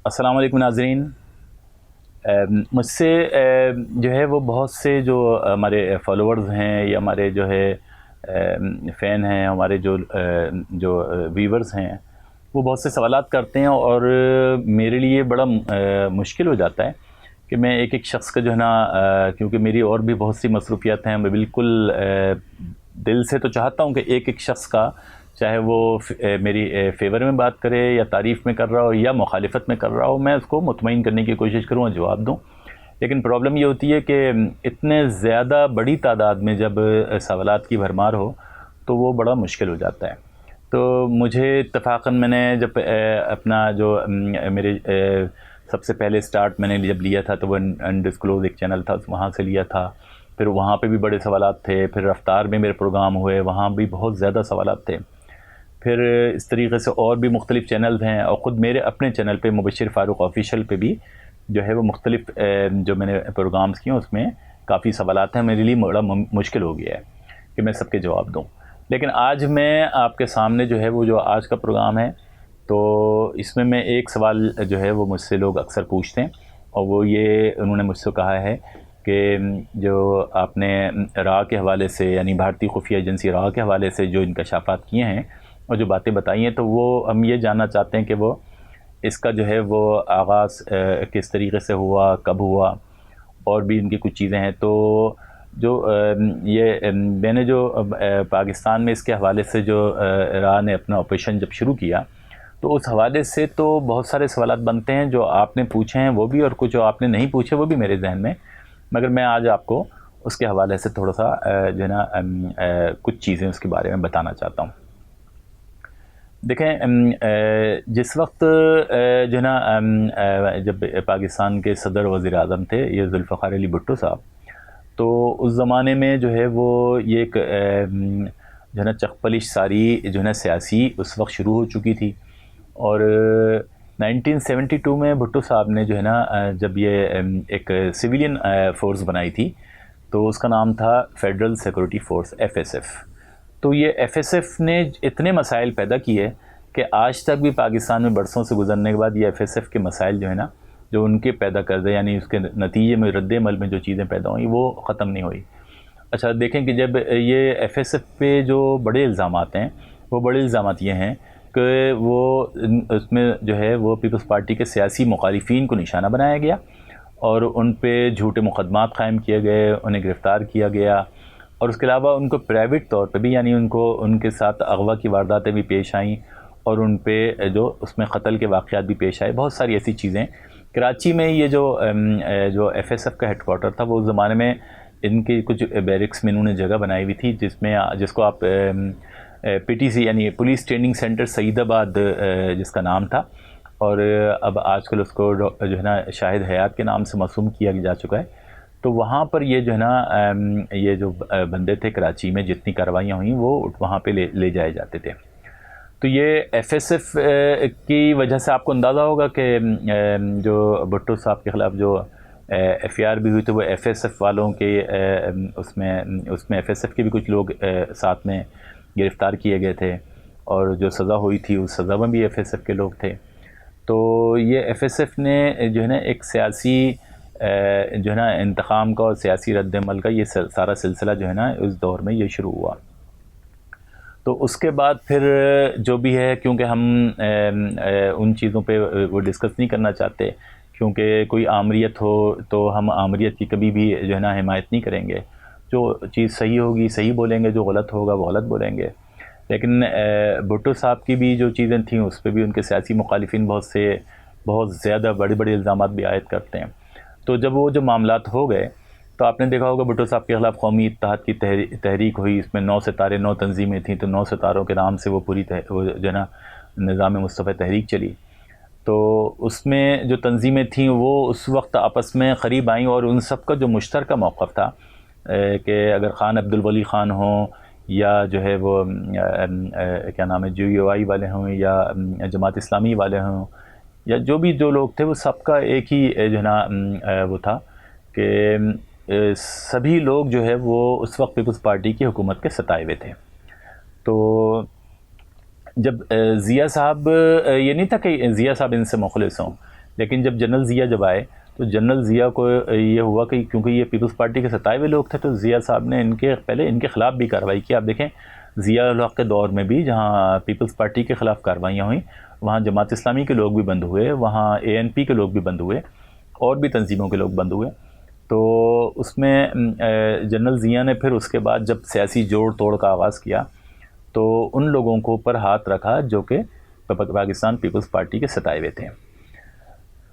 السلام علیکم ناظرین۔ مجھ سے جو ہے وہ بہت سے جو ہمارے فالوورز ہیں یا ہمارے جو ہے فین ہیں، ہمارے جو ویورز ہیں، وہ بہت سے سوالات کرتے ہیں اور میرے لیے بڑا مشکل ہو جاتا ہے کہ میں ایک ایک شخص کا جو ہے نا کیونکہ میری اور بھی بہت سی مصروفیات ہیں، میں بالکل دل سے تو چاہتا ہوں کہ ایک ایک شخص کا، چاہے وہ میری فیور میں بات کرے یا تعریف میں کر رہا ہو یا مخالفت میں کر رہا ہو، میں اس کو مطمئن کرنے کی کوشش کروں اور جواب دوں۔ لیکن پرابلم یہ ہوتی ہے کہ اتنے زیادہ بڑی تعداد میں جب سوالات کی بھرمار ہو تو وہ بڑا مشکل ہو جاتا ہے۔ تو مجھے اتفاقاً میں نے جب اپنا جو میرے سب سے پہلے سٹارٹ میں نے جب لیا تھا تو وہ انڈسکلوز ایک چینل تھا، وہاں سے لیا تھا، پھر وہاں پہ بھی بڑے سوالات تھے، پھر رفتار میں میرے پروگرام ہوئے، وہاں بھی بہت زیادہ سوالات تھے، پھر اس طریقے سے اور بھی مختلف چینلز ہیں، اور خود میرے اپنے چینل پہ مبشر فاروق آفیشیل پہ بھی جو ہے وہ مختلف جو میں نے پروگرامز کیے ہیں اس میں کافی سوالات ہیں۔ میرے لیے بڑا مشکل ہو گیا ہے کہ میں سب کے جواب دوں۔ لیکن آج میں آپ کے سامنے جو ہے وہ جو آج کا پروگرام ہے، تو اس میں ایک سوال جو ہے وہ مجھ سے لوگ اکثر پوچھتے ہیں، اور وہ یہ انہوں نے مجھ سے کہا ہے کہ جو آپ نے را کے حوالے سے، یعنی بھارتی خفیہ ایجنسی را کے حوالے سے جو انکشافات کیے ہیں اور جو باتیں بتائی ہیں، تو وہ ہم یہ جاننا چاہتے ہیں کہ وہ اس کا جو ہے وہ آغاز کس طریقے سے ہوا، کب ہوا، اور بھی ان کی کچھ چیزیں ہیں۔ تو جو یہ میں نے جو پاکستان میں اس کے حوالے سے جو را نے اپنا آپریشن جب شروع کیا، تو اس حوالے سے تو بہت سارے سوالات بنتے ہیں جو آپ نے پوچھے ہیں وہ بھی، اور کچھ جو آپ نے نہیں پوچھے وہ بھی میرے ذہن میں، مگر میں آج آپ کو اس کے حوالے سے تھوڑا سا جو ہے نا کچھ چیزیں اس کے بارے میں بتانا چاہتا ہوں۔ دیکھیں، جس وقت جو ہے نا جب پاکستان کے صدر وزیر اعظم تھے یہ ذوالفقار علی بھٹو صاحب، تو اس زمانے میں جو ہے وہ یہ ایک جو ہے نا چغ ساری جو ہے نا سیاسی اس وقت شروع ہو چکی تھی، اور 1972 میں بھٹو صاحب نے جو ہے نا جب یہ ایک سویلین فورس بنائی تھی، تو اس کا نام تھا فیڈرل سیکورٹی فورس، FSF۔ تو یہ FSF نے اتنے مسائل پیدا کیے کہ آج تک بھی پاکستان میں برسوں سے گزرنے کے بعد یہ FSF کے مسائل جو ہے نا، جو ان کے پیدا کردے یعنی اس کے نتیجے میں رد عمل میں جو چیزیں پیدا ہوئیں وہ ختم نہیں ہوئی۔ اچھا دیکھیں کہ جب یہ FSF پہ جو بڑے الزامات ہیں، وہ بڑے الزامات یہ ہیں کہ وہ اس میں جو ہے وہ پیپلز پارٹی کے سیاسی مخالفین کو نشانہ بنایا گیا، اور ان پہ جھوٹے مقدمات قائم کیے گئے، انہیں گرفتار کیا گیا، اور اس کے علاوہ ان کو پرائیویٹ طور پہ بھی، یعنی ان کے ساتھ اغوا کی وارداتیں بھی پیش آئیں، اور ان پہ جو اس میں قتل کے واقعات بھی پیش آئے، بہت ساری ایسی چیزیں۔ کراچی میں یہ جو FSF کا ہیڈ کوارٹر تھا، وہ اس زمانے میں ان کی کچھ بیرکس میں انہوں نے جگہ بنائی ہوئی تھی، جس کو آپ PTC یعنی پولیس ٹریننگ سینٹر سعید آباد جس کا نام تھا، اور اب آج کل اس کو جو ہے نا شاہد حیات کے نام سے موسوم کیا جا چکا ہے۔ تو وہاں پر یہ جو ہے نا یہ جو بندے تھے کراچی میں، جتنی کارروائیاں ہوئیں وہ وہاں پہ لے جائے جاتے تھے۔ تو یہ FSF کی وجہ سے آپ کو اندازہ ہوگا کہ جو بھٹو صاحب کے خلاف جو FIR بھی ہوئی تھی، وہ FSF والوں کے اس میں FSF کے بھی کچھ لوگ ساتھ میں گرفتار کیے گئے تھے، اور جو سزا ہوئی تھی اس سزا میں بھی FSF کے لوگ تھے۔ تو یہ FSF نے جو ہے نا ایک سیاسی جو ہے نا انتقام کا اور سیاسی رد عمل کا یہ سارا سلسلہ جو ہے نا اس دور میں یہ شروع ہوا۔ تو اس کے بعد پھر جو بھی ہے، کیونکہ ہم ان چیزوں پہ وہ ڈسکس نہیں کرنا چاہتے، کیونکہ کوئی آمریت ہو تو ہم آمریت کی کبھی بھی جو ہے نا حمایت نہیں کریں گے۔ جو چیز صحیح ہوگی صحیح بولیں گے، جو غلط ہوگا وہ غلط بولیں گے۔ لیکن بھٹو صاحب کی بھی جو چیزیں تھیں اس پہ بھی ان کے سیاسی مخالفین بہت زیادہ بڑے بڑے الزامات بھی عائد کرتے ہیں۔ تو جب وہ جو معاملات ہو گئے تو آپ نے دیکھا ہوگا بھٹو صاحب کے خلاف قومی اتحاد کی تحریک ہوئی، اس میں 9 ستارے 9 تنظیمیں تھیں، تو 9 ستاروں کے نام سے وہ پوری وہ جو ہے نا نظام مصطفی تحریک چلی۔ تو اس میں جو تنظیمیں تھیں وہ اس وقت آپس میں قریب آئیں، اور ان سب کا جو مشترکہ موقف تھا کہ اگر خان عبدالولی خان ہوں، یا جو ہے وہ کیا نام ہے GUI والے ہوں، یا جماعت اسلامی والے ہوں، یا جو لوگ تھے، وہ سب کا ایک ہی جو ہے نا وہ تھا کہ سبھی لوگ جو ہے وہ اس وقت پیپلز پارٹی کی حکومت کے ستائے ہوئے تھے۔ تو جب ضیاء صاحب، یہ نہیں تھا کہ ضیاء صاحب ان سے مخلص ہوں، لیکن جب جنرل ضیاء جب آئے تو جنرل ضیاء کو یہ ہوا کہ کیونکہ یہ پیپلز پارٹی کے 27 لوگ تھے تو ضیاء صاحب نے پہلے ان کے خلاف بھی کارروائی کی. آپ دیکھیں ضیاء الحق کے دور میں بھی جہاں پیپلز پارٹی کے خلاف کارروائیاں ہوئیں وہاں جماعت اسلامی کے لوگ بھی بند ہوئے, وہاں ANP کے لوگ بھی بند ہوئے, اور بھی تنظیموں کے لوگ بند ہوئے. تو اس میں جنرل ضیاء نے پھر اس کے بعد جب سیاسی جوڑ توڑ کا آغاز کیا تو ان لوگوں کو اوپر ہاتھ رکھا جو کہ پاکستان پیپلز پارٹی کے 27 تھے.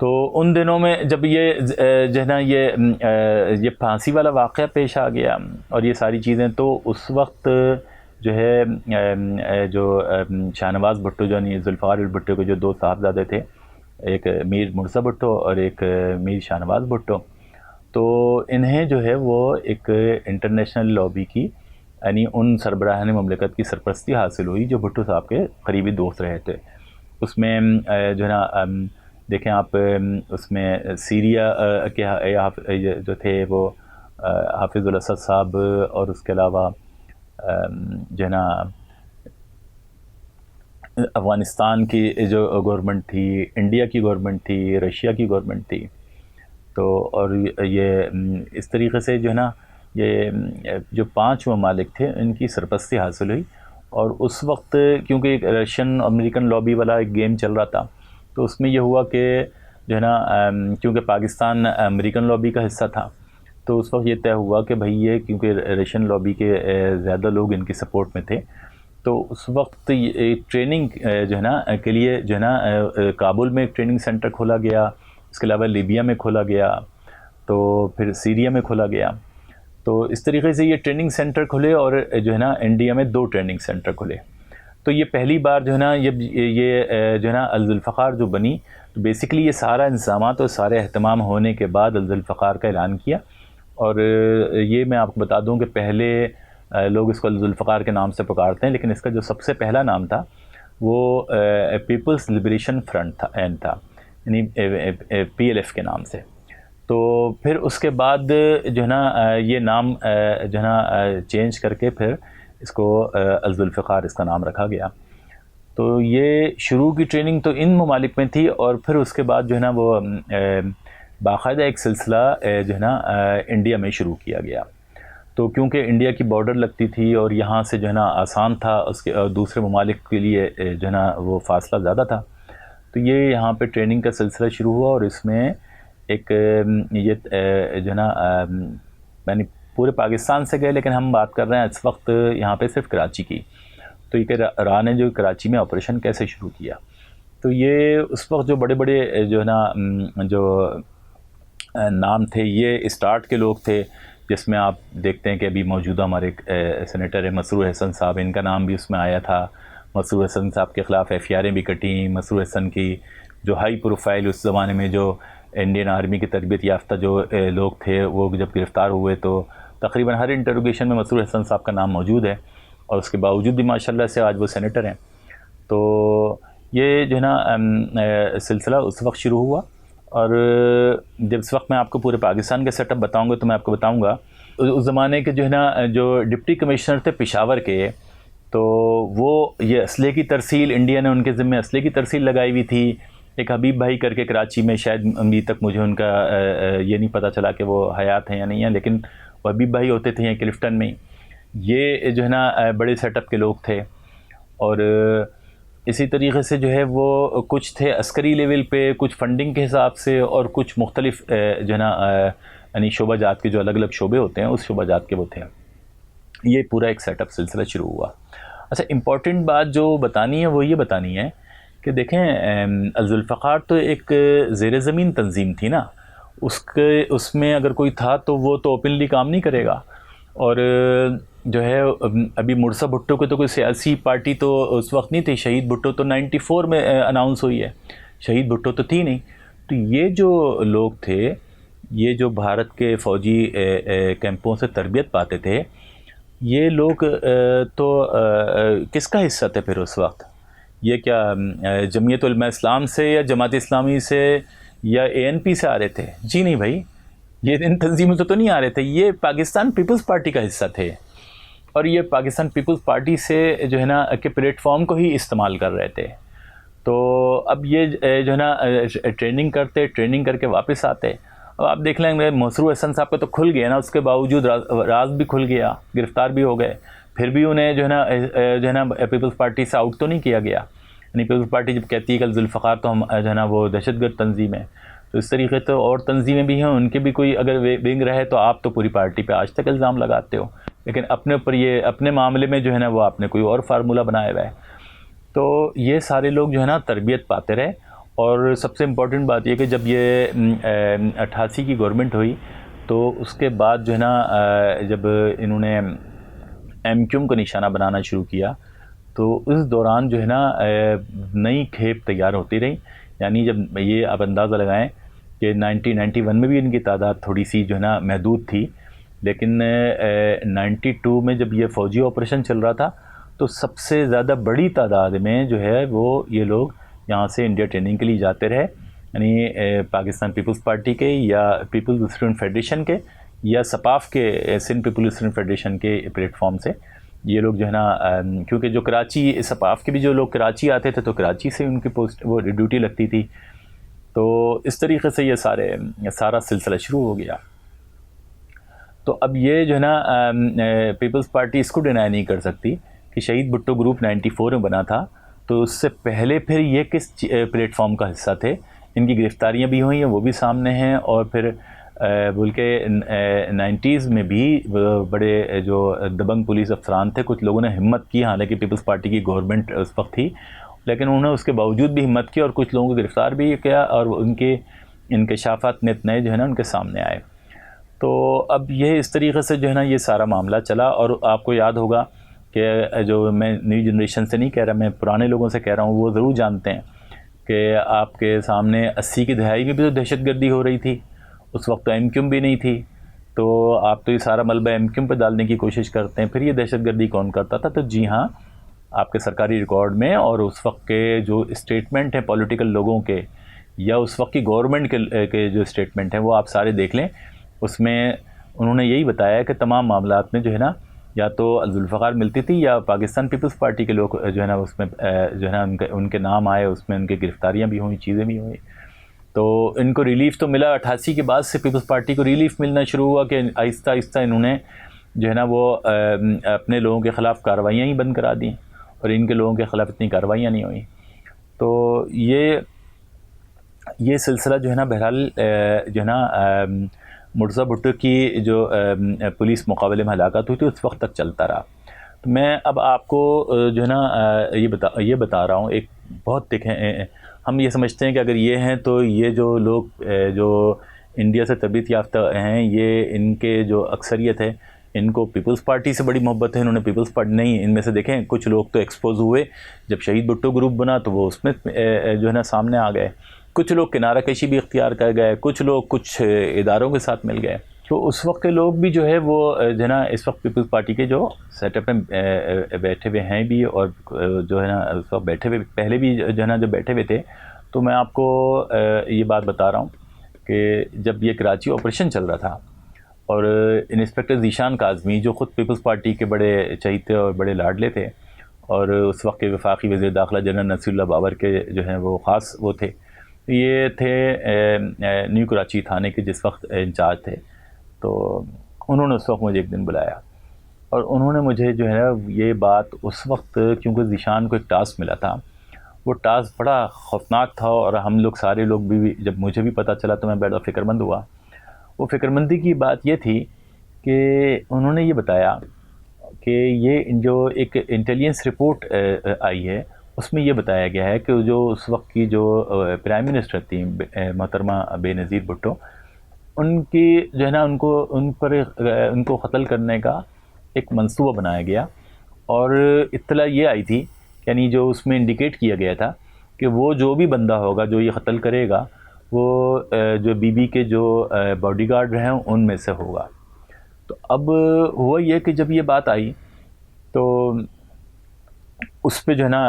تو ان دنوں میں جب یہ جو ہے نا یہ پھانسی والا واقعہ پیش آ گیا اور یہ ساری چیزیں, تو اس وقت جو ہے جو شاہ نواز بھٹو جو ذوالفقار بھٹو کے جو 2 صاحبزادے تھے, ایک میر مرزا بھٹو اور ایک میر شاہ نواز بھٹو, تو انہیں جو ہے وہ ایک انٹرنیشنل لابی کی یعنی ان سربراہان مملکت کی سرپرستی حاصل ہوئی جو بھٹو صاحب کے قریبی دوست رہے تھے. اس میں جو ہے نا دیکھیں آپ اس میں سیریا کے جو تھے وہ حافظ الاسد صاحب, اور اس کے علاوہ جو ہے نا افغانستان کی جو گورنمنٹ تھی, انڈیا کی گورنمنٹ تھی, رشیا کی گورنمنٹ تھی. تو اور یہ اس طریقے سے جو ہے نا یہ جو 5 ممالک تھے ان کی سرپرستی حاصل ہوئی. اور اس وقت کیونکہ ایک رشین امریکن لابی والا ایک گیم چل رہا تھا تو اس میں یہ ہوا کہ جو ہے نا کیونکہ پاکستان امریکن لابی کا حصہ تھا تو اس وقت یہ طے ہوا کہ بھئی یہ کیونکہ رشین لابی کے زیادہ لوگ ان کی سپورٹ میں تھے تو اس وقت ٹریننگ جو ہے نا کے لیے جو ہے نا کابل میں ایک ٹریننگ سینٹر کھولا گیا, اس کے علاوہ لیبیا میں کھولا گیا, تو پھر سیریا میں کھولا گیا. تو اس طریقے سے یہ ٹریننگ سینٹر کھلے اور جو ہے نا انڈیا میں 2 ٹریننگ سینٹر کھلے. تو یہ پہلی بار جو ہے نا یہ جو ہے نا ذوالفقار جو بنی تو بیسکلی یہ سارا انتظامات اور سارے اہتمام ہونے کے بعد ذوالفقار کا اعلان کیا. اور یہ میں آپ کو بتا دوں کہ پہلے لوگ اس کو ذوالفقار کے نام سے پکارتے ہیں لیکن اس کا جو سب سے پہلا نام تھا وہ پیپلز لبریشن فرنٹ تھا یعنی PLF کے نام سے. تو پھر اس کے بعد جو ہے نا یہ نام جو ہے نا چینج کر کے پھر اس کو ذوالفقار اس کا نام رکھا گیا. تو یہ شروع کی ٹریننگ تو ان ممالک میں تھی اور پھر اس کے بعد جو ہے نا وہ باقاعدہ ایک سلسلہ جو ہے نا انڈیا میں شروع کیا گیا. تو کیونکہ انڈیا کی بارڈر لگتی تھی اور یہاں سے جو ہے نا آسان تھا, اس کے دوسرے ممالک کے لیے جو ہے نا وہ فاصلہ زیادہ تھا, تو یہ یہاں پہ ٹریننگ کا سلسلہ شروع ہوا. اور اس میں ایک یہ جو ہے نا یعنی پورے پاکستان سے گئے لیکن ہم بات کر رہے ہیں اس وقت یہاں پہ صرف کراچی کی. تو یہ کہ راہ نے جو کراچی میں آپریشن کیسے شروع کیا, تو یہ اس وقت جو بڑے بڑے جو ہے نا جو نام تھے یہ اسٹارٹ کے لوگ تھے, جس میں آپ دیکھتے ہیں کہ ابھی موجودہ ہمارے سینیٹر ہے مسرور حسن صاحب, ان کا نام بھی اس میں آیا تھا. مسرور حسن صاحب کے خلاف FIRیں بھی کٹیں. مسرور حسن کی جو ہائی پروفائل اس زمانے میں جو انڈین آرمی کی تربیت یافتہ جو لوگ تھے وہ جب گرفتار ہوئے تو تقریباً ہر انٹروگیشن میں مسرور حسن صاحب کا نام موجود ہے, اور اس کے باوجود بھی ماشاءاللہ سے آج وہ سینیٹر ہیں. تو یہ جو ہے نا سلسلہ اس وقت شروع ہوا. اور جب اس وقت میں آپ کو پورے پاکستان کے سیٹ اپ بتاؤں گا تو میں آپ کو بتاؤں گا اس زمانے کے جو ہے نا جو ڈپٹی کمشنر تھے پشاور کے, تو وہ یہ اسلحے کی ترسیل انڈیا نے ان کے ذمہ اسلحے کی ترسیل لگائی ہوئی تھی. ایک حبیب بھائی کر کے کراچی میں, شاید ابھی تک مجھے ان کا یہ نہیں پتہ چلا کہ وہ حیات ہیں یا نہیں ہیں, لیکن وہ حبیب بھائی ہوتے تھے یہاں کلفٹن میں. یہ جو ہے نا بڑے سیٹ اپ کے لوگ تھے. اور اسی طریقے سے جو ہے وہ کچھ تھے عسکری لیول پہ, کچھ فنڈنگ کے حساب سے, اور کچھ مختلف جو ہے نا یعنی شعبہ جات کے جو الگ الگ شعبے ہوتے ہیں اس شعبہ جات کے وہ تھے. یہ پورا ایک سیٹ اپ سلسلہ شروع ہوا. اچھا امپورٹنٹ بات جو بتانی ہے وہ یہ بتانی ہے کہ دیکھیں ذوالفقار تو ایک زیر زمین تنظیم تھی نا, اس میں اگر کوئی تھا تو وہ تو اوپنلی کام نہیں کرے گا. اور جو ہے ابھی مرزا بھٹو کو تو کوئی سیاسی پارٹی تو اس وقت نہیں تھی. شہید بھٹو تو 94 میں اناؤنس ہوئی ہے, شہید بھٹو تو تھی نہیں. تو یہ جو لوگ تھے, یہ جو بھارت کے فوجی کیمپوں سے تربیت پاتے تھے, یہ لوگ تو کس کا حصہ تھے پھر اس وقت؟ یہ کیا جمعیت علماء اسلام سے یا جماعت اسلامی سے یا ANP سے آ رہے تھے؟ جی نہیں بھائی, یہ ان تنظیموں سے تو نہیں آ رہے تھے. یہ پاکستان پیپلز پارٹی کا حصہ تھے, اور یہ پاکستان پیپلز پارٹی سے جو ہے نا کہ پلیٹ فارم کو ہی استعمال کر رہے تھے. تو اب یہ جو ہے نا ٹریننگ کرتے، ٹریننگ کر کے واپس آتے. اب آپ دیکھ لیں گے مسرور حسن صاحب کا تو کھل گیا نا، اس کے باوجود راز بھی کھل گیا، گرفتار بھی ہو گئے، پھر بھی انہیں جو ہے نا پیپلز پارٹی سے آؤٹ تو نہیں کیا گیا. یعنی پیپلز پارٹی جب کہتی ہے کہ ذوالفقار تو ہم جو ہے نا وہ دہشت گرد تنظیم ہے، تو اس طریقے تو اور تنظیمیں بھی ہیں، ان کے بھی کوئی اگر ونگ رہے تو آپ تو پوری پارٹی پہ آج تک الزام لگاتے ہو، لیکن اپنے اوپر یہ اپنے معاملے میں جو ہے نا وہ آپ نے کوئی اور فارمولہ بنایا ہوا ہے. تو یہ سارے لوگ جو ہے نا تربیت پاتے رہے. اور سب سے امپورٹنٹ بات یہ کہ جب یہ 88 کی گورنمنٹ ہوئی تو اس کے بعد جو ہے نا جب انہوں نے ایم کیو ایم کو نشانہ بنانا شروع کیا تو اس دوران جو ہے نا نئی کھیپ تیار ہوتی رہی. یعنی جب یہ آپ اندازہ لگائیں کہ 1991 میں بھی ان کی تعداد تھوڑی سی جو ہے نا محدود تھی، لیکن 92 میں جب یہ فوجی آپریشن چل رہا تھا تو سب سے زیادہ بڑی تعداد میں جو ہے وہ یہ لوگ یہاں سے انڈیا ٹریننگ کے لیے جاتے رہے. یعنی پاکستان پیپلز پارٹی کے یا پیپلز اسٹوڈنٹ فیڈریشن کے یا سپاف کے سندھ پیپلز اسٹوڈنٹ فیڈریشن کے پلیٹ فارم سے یہ لوگ جو ہے نا کیونکہ جو کراچی سپاف کے بھی جو لوگ کراچی آتے تھے تو کراچی سے ان کی پوسٹ وہ ڈیوٹی لگتی تھی. تو اس طریقے سے یہ سارا سلسلہ شروع ہو گیا. تو اب یہ جو ہے نا پیپلز پارٹی اس کو ڈینائی نہیں کر سکتی کہ شہید بھٹو گروپ 94 میں بنا تھا، تو اس سے پہلے پھر یہ کس پلیٹ فارم کا حصہ تھے. ان کی گرفتاریاں بھی ہوئی ہیں، وہ بھی سامنے ہیں، اور پھر بلکہ 90s میں بھی بڑے جو دبنگ پولیس افسران تھے، کچھ لوگوں نے ہمت کی، حالانکہ پیپلز پارٹی کی گورنمنٹ اس وقت تھی، لیکن انہوں نے اس کے باوجود بھی ہمت کی اور کچھ لوگوں کو گرفتار بھی کیا، اور ان کے انکشافات نت نئے جو ہے نا ان کے سامنے آئے. تو اب یہ اس طریقے سے جو ہے نا یہ سارا معاملہ چلا. اور آپ کو یاد ہوگا کہ جو میں نیو جنریشن سے نہیں کہہ رہا، میں پرانے لوگوں سے کہہ رہا ہوں، وہ ضرور جانتے ہیں کہ آپ کے سامنے 80 کی دہائی میں بھی تو دہشت گردی ہو رہی تھی. اس وقت تو ایم کیو ایم بھی نہیں تھی، تو آپ تو یہ سارا ملبہ ایم کیو ایم پہ ڈالنے کی کوشش کرتے ہیں. پھر یہ دہشت گردی کون کرتا تھا؟ تو جی ہاں، آپ کے سرکاری ریکارڈ میں اور اس وقت کے جو اسٹیٹمنٹ ہیں پولیٹیکل لوگوں کے یا اس وقت کی گورنمنٹ کے جو اسٹیٹمنٹ ہیں وہ آپ سارے دیکھ لیں. اس میں انہوں نے یہی بتایا کہ تمام معاملات میں جو ہے نا یا تو ذوالفقار ملتی تھی یا پاکستان پیپلز پارٹی کے لوگ جو ہے نا اس میں جو ہے نا ان کے نام آئے، اس میں ان کی گرفتاریاں بھی ہوئیں، چیزیں بھی ہوئیں. تو ان کو ریلیف تو ملا. 88 کے بعد سے پیپلز پارٹی کو ریلیف ملنا شروع ہوا کہ آہستہ آہستہ انہوں نے جو ہے نا وہ اپنے لوگوں کے خلاف کارروائیاں ہی بند کرا دیں، اور ان کے لوگوں کے خلاف اتنی کارروائیاں نہیں ہوئیں. تو یہ سلسلہ جو ہے نا بہرحال جو ہے نا مرزا بھٹو کی جو پولیس مقابلے میں ہلاکت ہوئی تھی اس وقت تک چلتا رہا. تو میں اب آپ کو جو ہے نا یہ بتا رہا ہوں. ایک بہت دیکھیں، ہم یہ سمجھتے ہیں کہ اگر یہ ہیں تو یہ جو لوگ جو انڈیا سے تربیت یافتہ ہیں، یہ ان کے جو اکثریت ہے ان کو پیپلز پارٹی سے بڑی محبت ہے. انہوں نے پیپلز پارٹی نہیں، ان میں سے دیکھیں کچھ لوگ تو ایکسپوز ہوئے جب شہید بھٹو گروپ بنا تو وہ اس میں جو ہے نا سامنے آ گئے. کچھ لوگ کنارہ کشی بھی اختیار کر گئے، کچھ لوگ کچھ اداروں کے ساتھ مل گئے. تو اس وقت کے لوگ بھی جو ہے وہ جو ہے نا اس وقت پیپلز پارٹی کے جو سیٹ اپ میں بیٹھے ہوئے ہیں بھی، اور جو ہے نا اس وقت بیٹھے ہوئے پہلے بھی جو ہے نا جو بیٹھے ہوئے تھے. تو میں آپ کو یہ بات بتا رہا ہوں کہ جب یہ کراچی آپریشن چل رہا تھا اور انسپکٹر ذیشان کاظمی جو خود پیپلز پارٹی کے بڑے چہیتے اور بڑے لاڈلے تھے، اور اس وقت کے وفاقی وزیر داخلہ جنرل نصیر اللہ بابر کے جو ہیں وہ خاص وہ تھے، یہ تھے نیو کراچی تھانے کے جس وقت انچارج تھے. تو انہوں نے اس وقت مجھے ایک دن بلایا اور انہوں نے مجھے جو ہے یہ بات اس وقت، کیونکہ ذیشان کو ایک ٹاسک ملا تھا، وہ ٹاسک بڑا خوفناک تھا، اور ہم لوگ سارے لوگ بھی جب مجھے بھی پتہ چلا تو میں بڑا فکر مند ہوا. وہ فکر مندی کی بات یہ تھی کہ انہوں نے یہ بتایا کہ یہ جو ایک انٹیلیجنس رپورٹ آئی ہے اس میں یہ بتایا گیا ہے کہ جو اس وقت کی جو پرائم منسٹر تھیں محترمہ بے نظیر بھٹو، ان کی جو ہے نا ان کو قتل کرنے کا ایک منصوبہ بنایا گیا. اور اطلاع یہ آئی تھی، یعنی جو اس میں انڈیکیٹ کیا گیا تھا کہ وہ جو بھی بندہ ہوگا جو یہ قتل کرے گا وہ جو بی بی کے جو باڈی گارڈ ہیں ان میں سے ہوگا. تو اب ہوا یہ کہ جب یہ بات آئی تو اس پہ جو ہے نا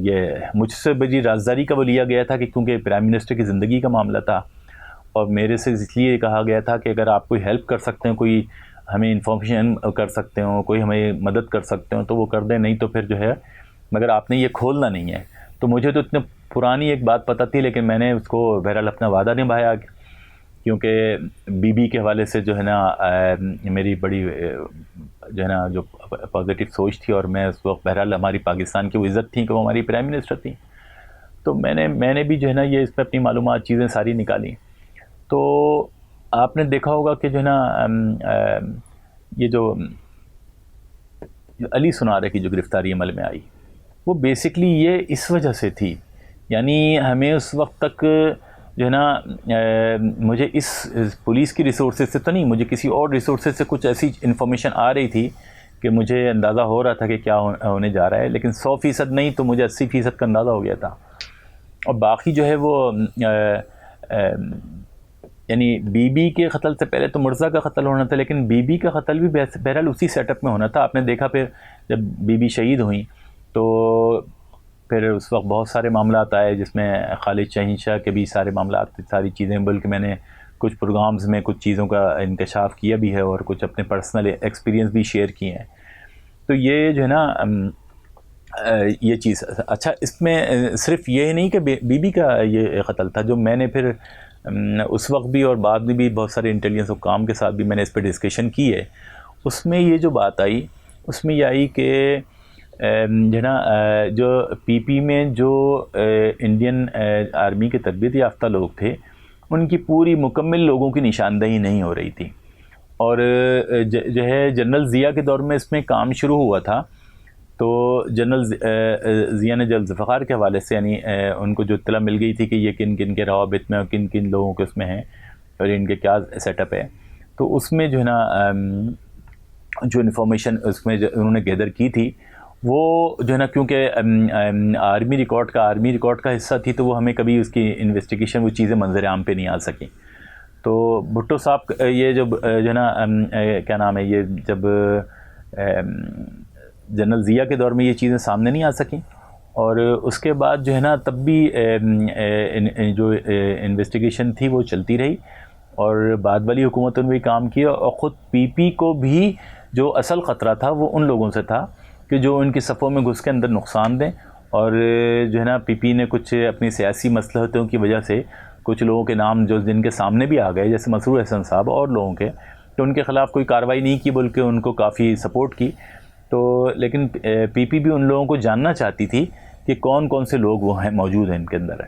یہ مجھ سے بڑی رازداری کا وہ لیا گیا تھا کہ کیونکہ پرائم منسٹر کی زندگی کا معاملہ تھا، اور میرے سے اس لیے کہا گیا تھا کہ اگر آپ کوئی ہیلپ کر سکتے ہیں، کوئی ہمیں انفارمیشن کر سکتے ہوں، کوئی ہمیں مدد کر سکتے ہوں تو وہ کر دیں، نہیں تو پھر جو ہے مگر آپ نے یہ کھولنا نہیں ہے. تو مجھے تو اتنے پرانی ایک بات پتہ تھی، لیکن میں نے اس کو بہرحال اپنا وعدہ نبھایا، کیونکہ بی بی کے حوالے سے جو ہے نا میری بڑی جو ہے نا جو پازیٹیو سوچ تھی، اور میں اس وقت بہرحال ہماری پاکستان کی وہ عزت تھی کہ وہ ہماری پرائم منسٹر تھیں، تو میں نے بھی جو ہے نا یہ اس پہ اپنی معلومات چیزیں ساری نکالی. تو آپ نے دیکھا ہوگا کہ جو ہے نا یہ جو علی سنارے کی جو گرفتاری عمل میں آئی، وہ بیسکلی یہ اس وجہ سے تھی، یعنی ہمیں اس وقت تک جو ہے نا مجھے اس پولیس کی ریسورسز سے تو نہیں، مجھے کسی اور ریسورسز سے کچھ ایسی انفارمیشن آ رہی تھی کہ مجھے اندازہ ہو رہا تھا کہ کیا ہونے جا رہا ہے، لیکن 100% نہیں تو مجھے 80% کا اندازہ ہو گیا تھا. اور باقی جو ہے وہ یعنی بی بی کے قتل سے پہلے تو مرزا کا قتل ہونا تھا، لیکن بی بی کا قتل بھی بہرحال اسی سیٹ اپ میں ہونا تھا. آپ نے دیکھا پھر جب بی بی شہید ہوئیں تو پھر اس وقت بہت سارے معاملات آئے، جس میں خالد شہنشاہ کے بھی سارے معاملات، ساری چیزیں، بلکہ میں نے کچھ پروگرامز میں کچھ چیزوں کا انکشاف کیا بھی ہے اور کچھ اپنے پرسنل ایکسپیرینس بھی شیئر کیے ہیں. تو یہ جو ہے نا یہ چیز اچھا، اس میں صرف یہ نہیں کہ بی بی کا یہ قتل تھا، جو میں نے پھر اس وقت بھی اور بعد میں بھی بہت سارے انٹیلیجنس حکام کے ساتھ بھی میں نے اس پہ ڈسکشن کی ہے. اس میں یہ جو بات آئی، اس میں یہ آئی کہ جو ہے نا جو پی پی میں جو انڈین آرمی کے تربیت یافتہ لوگ تھے، ان کی پوری مکمل لوگوں کی نشاندہی نہیں ہو رہی تھی. اور جو ہے جنرل ضیاء کے دور میں اس میں کام شروع ہوا تھا، تو جنرل ضیاء نے جب ذوالفقار کے حوالے سے یعنی ان کو جو اطلاع مل گئی تھی کہ یہ کن کن کے روابط میں اور کن کن لوگوں کے اس میں ہیں اور ان کے کیا سیٹ اپ ہے، تو اس میں جو ہے نا جو انفارمیشن اس میں جو انہوں نے گیدر کی تھی، وہ جو ہے نا کیونکہ آرمی ریکارڈ کا حصہ تھی، تو وہ ہمیں کبھی اس کی انویسٹیگیشن وہ چیزیں منظر عام پہ نہیں آ سکیں. تو بھٹو صاحب یہ جو ہے نا کیا نام ہے، یہ جب جنرل ضیاء کے دور میں یہ چیزیں سامنے نہیں آ سکیں، اور اس کے بعد جو ہے نا تب بھی جو انویسٹیگیشن تھی وہ چلتی رہی، اور بعد والی حکومتوں نے بھی کام کیا، اور خود پی پی کو بھی جو اصل خطرہ تھا وہ ان لوگوں سے تھا کہ جو ان کی صفوں میں گھس کے اندر نقصان دیں. اور جو ہے نا پی پی نے کچھ اپنی سیاسی مصلحتوں کی وجہ سے کچھ لوگوں کے نام جو جن کے سامنے بھی آ گئے، جیسے مسرور احسن صاحب اور لوگوں کے، تو ان کے خلاف کوئی کارروائی نہیں کی بلکہ ان کو کافی سپورٹ کی. تو لیکن پی پی بھی ان لوگوں کو جاننا چاہتی تھی کہ کون کون سے لوگ وہ ہیں موجود ہیں ان کے اندر.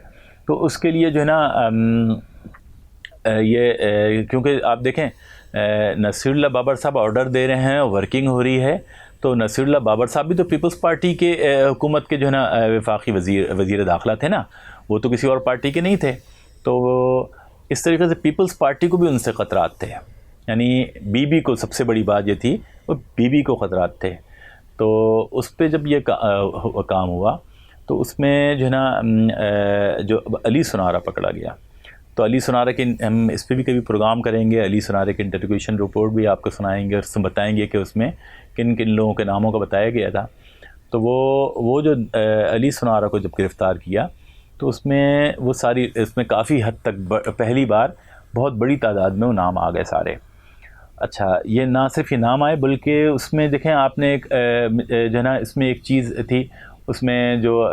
تو اس کے لیے جو ہے نا یہ کیونکہ آپ دیکھیں نصیر اللہ بابر صاحب آرڈر دے رہے ہیں، ورکنگ ہو رہی ہے، تو نصیر اللہ بابر صاحب بھی تو پیپلز پارٹی کے حکومت کے جو ہے نا وفاقی وزیر داخلہ تھے نا، وہ تو کسی اور پارٹی کے نہیں تھے. تو اس طریقے سے پیپلز پارٹی کو بھی ان سے خطرات تھے، یعنی بی بی کو سب سے بڑی بات یہ تھی، وہ بی بی کو خطرات تھے. تو اس پہ جب یہ کام ہوا تو اس میں جو ہے نا جو علی سنارا پکڑا گیا، تو علی سنارا کے ہم اس پہ بھی کبھی پروگرام کریں گے. علی سنارا کے انٹروگیشن رپورٹ بھی آپ کو سنائیں گے اور بتائیں گے کہ اس میں کن کن لوگوں کے ناموں کا بتایا گیا تھا. تو وہ جو علی سنارا کو جب گرفتار کیا تو اس میں وہ ساری اس میں کافی حد تک پہلی بار بہت بڑی تعداد میں وہ نام آ گئے سارے. اچھا، یہ نہ صرف یہ نام آئے بلکہ اس میں دیکھیں آپ نے ایک جو ہے نا اس میں ایک چیز تھی، اس میں جو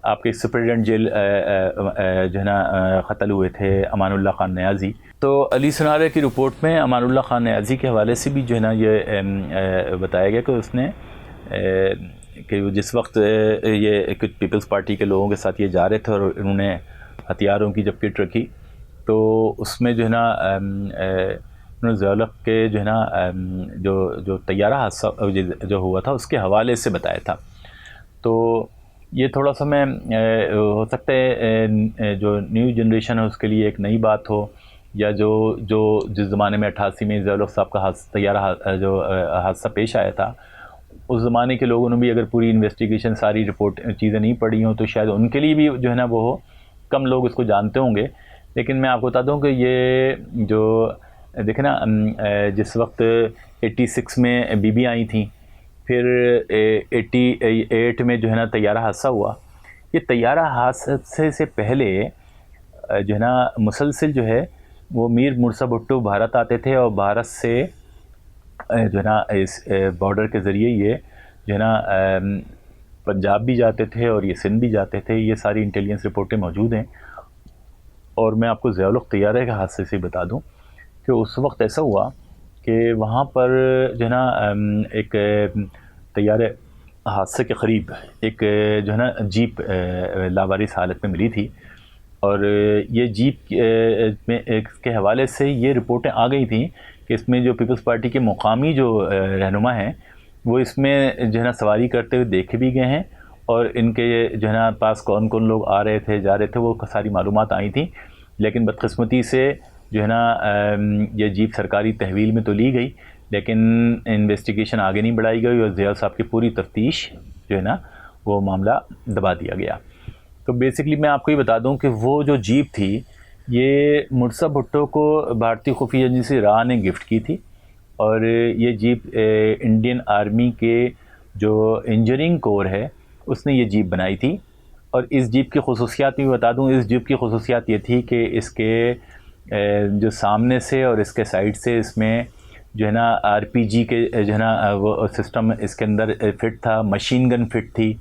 آپ کے سپرڈنٹ جیل جو ہے نا قتل ہوئے تھے امان اللہ خان نیازی. تو علی سنارے کی رپورٹ میں امان اللہ خان نیازی کے حوالے سے بھی جو ہے نا یہ بتایا گیا کہ اس نے کہ جس وقت یہ کچھ پیپلز پارٹی کے لوگوں کے ساتھ یہ جا رہے تھے اور انہوں نے ہتھیاروں کی جب کٹ رکھی، تو اس میں جو ہے نا انہوں نے ضیاء کے جو ہے نا جو طیارہ حادثہ جو ہوا تھا اس کے حوالے سے بتایا تھا. تو یہ تھوڑا سا میں ہو سکتا ہے جو نیو جنریشن ہے اس کے لیے ایک نئی بات ہو، یا جو جس زمانے میں 88 میں ضیاء صاحب کا طیارہ جو حادثہ پیش آیا تھا، اس زمانے کے لوگوں نے بھی اگر پوری انویسٹیگیشن ساری رپورٹ چیزیں نہیں پڑھی ہوں تو شاید ان کے لیے بھی جو ہے نا وہ کم لوگ اس کو جانتے ہوں گے. لیکن میں آپ کو بتا دوں کہ یہ جو دیکھیں نا جس وقت 86 میں بی بی آئی تھیں، پھر 88 میں جو ہے نا طیارہ حادثہ ہوا. یہ طیارہ حادثے سے پہلے جو ہے نا مسلسل جو ہے وہ میر مرزا بھٹو بھارت آتے تھے، اور بھارت سے جو ہے نا اس بارڈر کے ذریعے یہ جو ہے نا پنجاب بھی جاتے تھے اور یہ سندھ بھی جاتے تھے. یہ ساری انٹیلیجنس رپورٹیں موجود ہیں. اور میں آپ کو ضیاء الحق طیارے کے حادثے سے بتا دوں کہ اس وقت ایسا ہوا کہ وہاں پر جو ہے نا ایک طیارے حادثے کے قریب ایک جو ہے نا جیپ لاوارث حالت میں ملی تھی. اور یہ جیپ میں کے حوالے سے یہ رپورٹیں آ گئی تھیں کہ اس میں جو پیپلز پارٹی کے مقامی جو رہنما ہیں وہ اس میں جو ہے نا سواری کرتے ہوئے دیکھے بھی گئے ہیں. اور ان کے جو ہے نا پاس کون کون لوگ آ رہے تھے جا رہے تھے وہ ساری معلومات آئی تھیں. لیکن بدقسمتی سے جو ہے نا یہ جیپ سرکاری تحویل میں تو لی گئی لیکن انویسٹیگیشن آگے نہیں بڑھائی گئی اور ضیاء صاحب کی پوری تفتیش جو ہے نا وہ معاملہ دبا دیا گیا. تو بیسکلی میں آپ کو یہ بتا دوں کہ وہ جو جیپ تھی یہ مرزا بھٹو کو بھارتی خفیہ ایجنسی را نے گفٹ کی تھی. اور یہ جیپ انڈین آرمی کے جو انجینئرنگ کور ہے اس نے یہ جیپ بنائی تھی. اور اس جیپ کی خصوصیات بھی بتا دوں. اس جیپ کی خصوصیات یہ تھی کہ اس کے جو سامنے سے اور اس کے سائڈ سے اس میں جو ہے نا آر پی جی کے جو ہے نا وہ سسٹم اس کے اندر فٹ تھا. مشین گن فٹ تھی.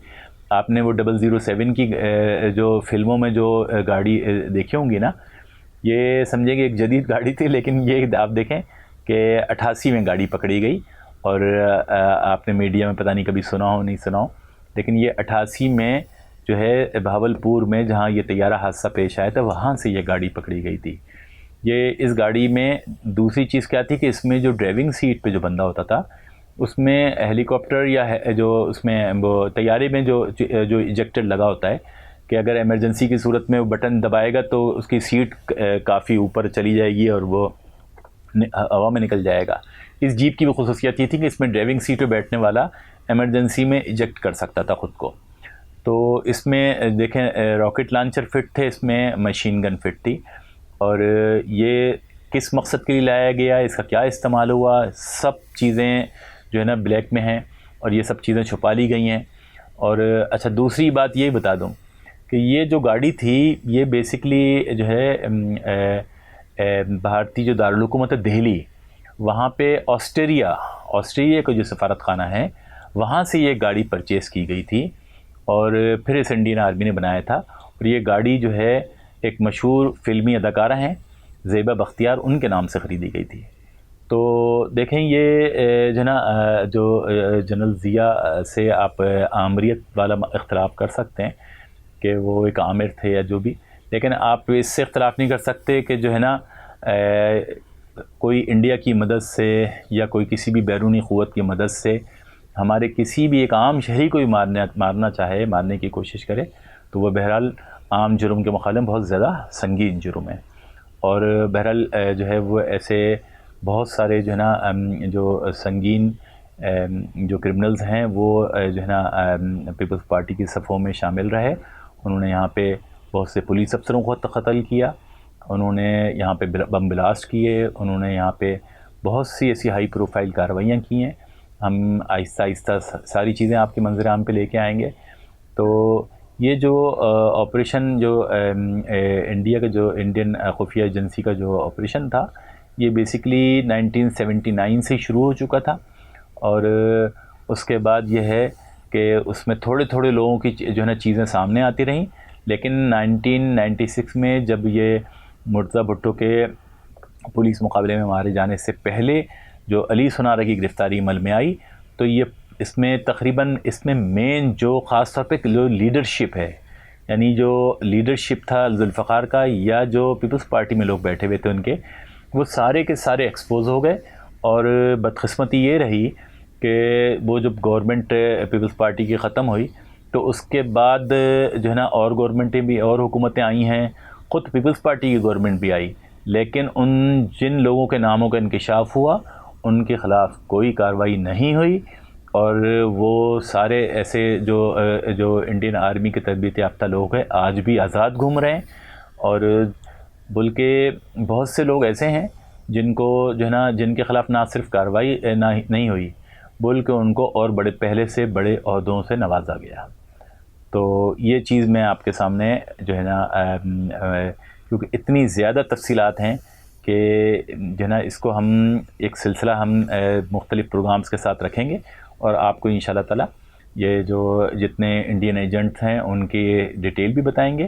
آپ نے وہ 007 کی جو فلموں میں جو گاڑی دیکھی ہوں گی نا یہ سمجھے کہ ایک جدید گاڑی تھی لیکن یہ آپ دیکھیں کہ 88 میں گاڑی پکڑی گئی. اور آپ نے میڈیا میں پتہ نہیں کبھی سنا ہو نہیں سنا ہو لیکن یہ 88 میں جو ہے بھاولپور میں جہاں یہ طیارہ حادثہ پیش آیا تھا وہاں سے یہ گاڑی پکڑی گئی تھی. یہ اس گاڑی میں دوسری چیز کیا تھی کہ اس میں جو ڈرائیونگ سیٹ پہ جو بندہ ہوتا تھا اس میں ہیلی کاپٹر یا جو اس میں وہ طیارے میں جو ایجیکٹر لگا ہوتا ہے کہ اگر ایمرجنسی کی صورت میں وہ بٹن دبائے گا تو اس کی سیٹ کافی اوپر چلی جائے گی اور وہ ہوا میں نکل جائے گا. اس جیپ کی وہ خصوصیت یہ تھی کہ اس میں ڈرائیونگ سیٹ پہ بیٹھنے والا ایمرجنسی میں ایجیکٹ کر سکتا تھا خود کو. تو اس میں دیکھیں راکٹ لانچر فٹ تھے. اس میں مشین گن فٹ تھی. اور یہ کس مقصد کے لیے لایا گیا اس کا کیا استعمال ہوا سب چیزیں جو ہے نا بلیک میں ہیں اور یہ سب چیزیں چھپا لی گئی ہیں. اور اچھا دوسری بات یہ بتا دوں کہ یہ جو گاڑی تھی یہ بیسکلی جو ہے بھارتی جو دارالحکومت ہے دہلی وہاں پہ آسٹریلیا کا جو سفارت خانہ ہے وہاں سے یہ گاڑی پرچیز کی گئی تھی اور پھر اس انڈین آرمی نے بنایا تھا. اور یہ گاڑی جو ہے ایک مشہور فلمی اداکارہ ہیں زیبا بختیار ان کے نام سے خریدی گئی تھی. تو دیکھیں یہ جو نا جو جنرل ضیاء سے آپ آمریت والا اختلاف کر سکتے ہیں کہ وہ ایک عامر تھے یا جو بھی لیکن آپ اس سے اختلاف نہیں کر سکتے کہ جو ہے نا کوئی انڈیا کی مدد سے یا کوئی کسی بھی بیرونی قوت کی مدد سے ہمارے کسی بھی ایک عام شہری کو بھی مارنا چاہے مارنے کی کوشش کرے تو وہ بہرحال عام جرم کے مقابلے میں بہت زیادہ سنگین جرم ہے. اور بہرحال جو ہے وہ ایسے بہت سارے جو ہے نا جو سنگین جو کرمنلز ہیں وہ جو ہے نا پیپلز پارٹی کی صفوں میں شامل رہے. انہوں نے یہاں پہ بہت سے پولیس افسروں کو قتل کیا. انہوں نے یہاں پہ بم بلاسٹ کیے. انہوں نے یہاں پہ بہت سی ایسی ہائی پروفائل کارروائیاں کی ہیں. ہم آہستہ آہستہ ساری چیزیں آپ کے منظر عام پہ لے کے آئیں گے. تو یہ جو آپریشن جو انڈیا کا جو انڈین خفیہ ایجنسی کا جو آپریشن تھا یہ بیسکلی 1979 سے شروع ہو چکا تھا. اور اس کے بعد یہ ہے کہ اس میں تھوڑے تھوڑے لوگوں کی جو ہے نا چیزیں سامنے آتی رہیں. لیکن 1996 میں جب یہ مرزا بھٹو کے پولیس مقابلے میں مارے جانے سے پہلے جو علی سنارا کی گرفتاری عمل میں آئی تو یہ اس میں تقریباً اس میں مین جو خاص طور پہ جو لیڈرشپ ہے یعنی جو لیڈرشپ تھا ذوالفقار کا یا جو پیپلز پارٹی میں لوگ بیٹھے ہوئے تھے ان کے وہ سارے کے سارے ایکسپوز ہو گئے. اور بدقسمتی یہ رہی کہ وہ جب گورنمنٹ پیپلز پارٹی کی ختم ہوئی تو اس کے بعد جو ہے نا اور گورنمنٹیں بھی اور حکومتیں آئی ہیں. خود پیپلز پارٹی کی گورنمنٹ بھی آئی لیکن ان جن لوگوں کے ناموں کا انکشاف ہوا ان کے خلاف کوئی کارروائی نہیں ہوئی. اور وہ سارے ایسے جو انڈین آرمی کے تربیت یافتہ لوگ ہیں آج بھی آزاد گھوم رہے ہیں. اور بلکہ بہت سے لوگ ایسے ہیں جن کو جو ہے نا جن کے خلاف نہ صرف کارروائی نہیں ہوئی بلکہ ان کو اور بڑے پہلے سے بڑے عہدوں سے نوازا گیا. تو یہ چیز میں آپ کے سامنے جو ہے نا کیونکہ اتنی زیادہ تفصیلات ہیں کہ جو ہے نا اس کو ہم ایک سلسلہ ہم مختلف پروگرامز کے ساتھ رکھیں گے اور آپ کو انشاءاللہ تعالی یہ جو جتنے انڈین ایجنٹس ہیں ان کی ڈیٹیل بھی بتائیں گے،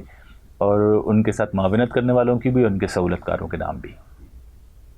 اور ان کے ساتھ معاونت کرنے والوں کی بھی، ان کے سہولت کاروں کے نام بھی۔